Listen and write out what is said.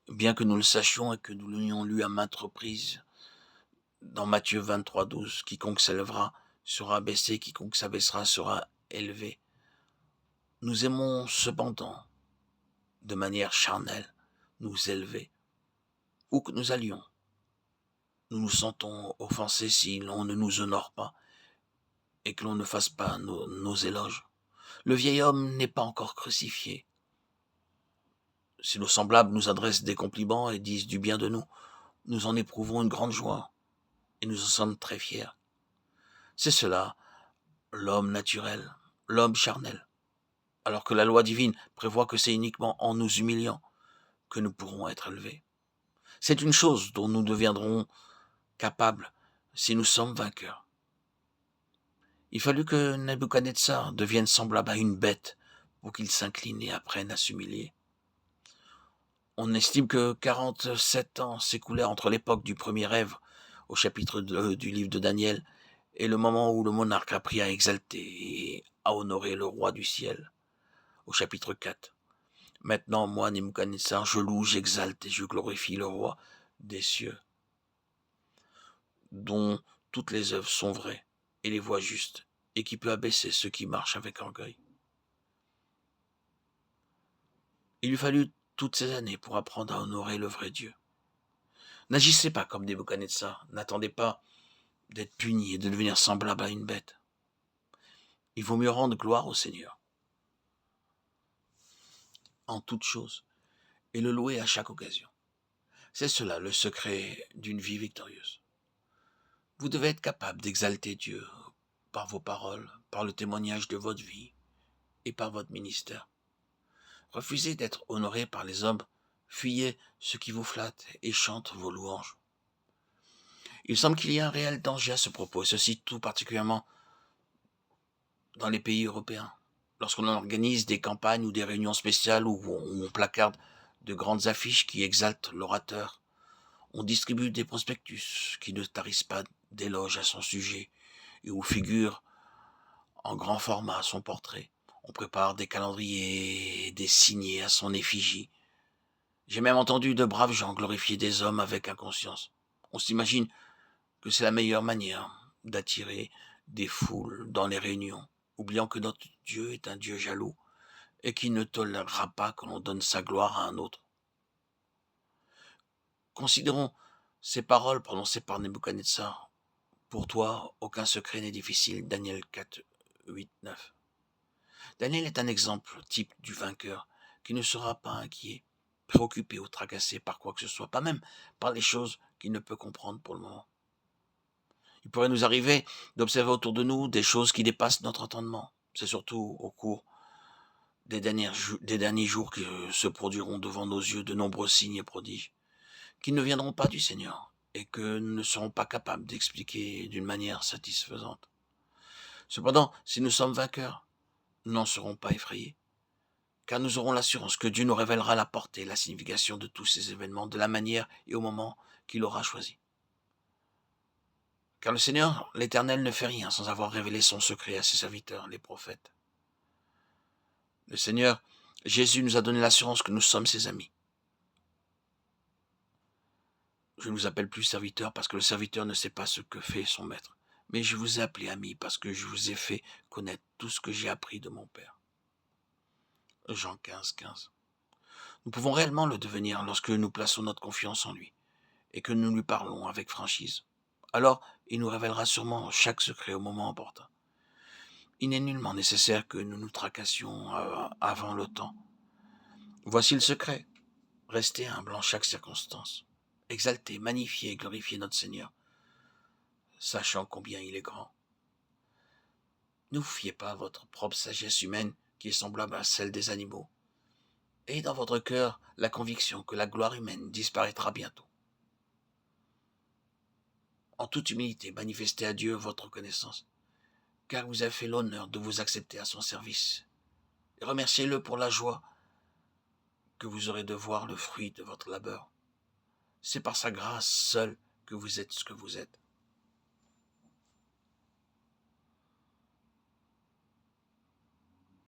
bien que nous le sachions et que nous l'ayons lu à maintes reprises dans Matthieu 23, 12, quiconque s'élèvera sera abaissé, quiconque s'abaissera sera élevé. Nous aimons cependant, de manière charnelle, nous élever. Où que nous allions, nous nous sentons offensés si l'on ne nous honore pas et que l'on ne fasse pas nos éloges. Le vieil homme n'est pas encore crucifié. Si nos semblables nous adressent des compliments et disent du bien de nous, nous en éprouvons une grande joie et nous en sommes très fiers. C'est cela, l'homme naturel, l'homme charnel. Alors que la loi divine prévoit que c'est uniquement en nous humiliant que nous pourrons être élevés. C'est une chose dont nous deviendrons capables si nous sommes vainqueurs. Il fallut que Nebuchadnezzar devienne semblable à une bête pour qu'il s'incline et apprenne à s'humilier. On estime que 47 ans s'écoulèrent entre l'époque du premier rêve, au chapitre 2 du livre de Daniel, et le moment où le monarque apprit à exalter et à honorer le roi du ciel, au chapitre 4. Maintenant, moi, Nebuchadnezzar, je loue, j'exalte et je glorifie le roi des cieux, dont toutes les œuvres sont vraies et les voies justes, et qui peut abaisser ceux qui marchent avec orgueil. Il lui fallut toutes ces années pour apprendre à honorer le vrai Dieu. N'agissez pas comme Nebuchadnezzar, n'attendez pas d'être puni et de devenir semblable à une bête. Il vaut mieux rendre gloire au Seigneur en toutes choses et le louer à chaque occasion. C'est cela le secret d'une vie victorieuse. Vous devez être capable d'exalter Dieu par vos paroles, par le témoignage de votre vie et par votre ministère. Refusez d'être honoré par les hommes, fuyez ceux qui vous flattent et chantent vos louanges. Il semble qu'il y a un réel danger à ce propos, et ceci tout particulièrement dans les pays européens. Lorsqu'on organise des campagnes ou des réunions spéciales où on placarde de grandes affiches qui exaltent l'orateur, on distribue des prospectus qui ne tarissent pas d'éloges à son sujet et où figure en grand format son portrait. On prépare des calendriers et des signets à son effigie. J'ai même entendu de braves gens glorifier des hommes avec inconscience. On s'imagine que c'est la meilleure manière d'attirer des foules dans les réunions, oubliant que notre Dieu est un Dieu jaloux et qui ne tolérera pas que l'on donne sa gloire à un autre. Considérons ces paroles prononcées par Nebuchadnezzar. Pour toi, aucun secret n'est difficile. Daniel 4, 8, 9. Daniel est un exemple type du vainqueur qui ne sera pas inquiet, préoccupé ou tracassé par quoi que ce soit, pas même par les choses qu'il ne peut comprendre pour le moment. Il pourrait nous arriver d'observer autour de nous des choses qui dépassent notre entendement. C'est surtout au cours des derniers jours que se produiront devant nos yeux de nombreux signes et prodiges, qui ne viendront pas du Seigneur et que nous ne serons pas capables d'expliquer d'une manière satisfaisante. Cependant, si nous sommes vainqueurs, nous n'en serons pas effrayés, car nous aurons l'assurance que Dieu nous révélera la portée et la signification de tous ces événements de la manière et au moment qu'il aura choisi. Car le Seigneur, l'Éternel, ne fait rien sans avoir révélé son secret à ses serviteurs, les prophètes. Le Seigneur, Jésus, nous a donné l'assurance que nous sommes ses amis. Je ne vous appelle plus serviteur parce que le serviteur ne sait pas ce que fait son maître. Mais je vous ai appelé ami parce que je vous ai fait connaître tout ce que j'ai appris de mon Père. Jean 15, 15. Nous pouvons réellement le devenir lorsque nous plaçons notre confiance en lui et que nous lui parlons avec franchise. Alors, il nous révélera sûrement chaque secret au moment opportun. Il n'est nullement nécessaire que nous nous tracassions avant le temps. Voici le secret. Restez humble en chaque circonstance. Exaltez, magnifiez et glorifiez notre Seigneur, sachant combien il est grand. Ne vous fiez pas à votre propre sagesse humaine qui est semblable à celle des animaux. Ayez dans votre cœur la conviction que la gloire humaine disparaîtra bientôt. En toute humilité, manifestez à Dieu votre reconnaissance, car vous avez fait l'honneur de vous accepter à son service. Et remerciez-le pour la joie que vous aurez de voir le fruit de votre labeur. C'est par sa grâce seule que vous êtes ce que vous êtes.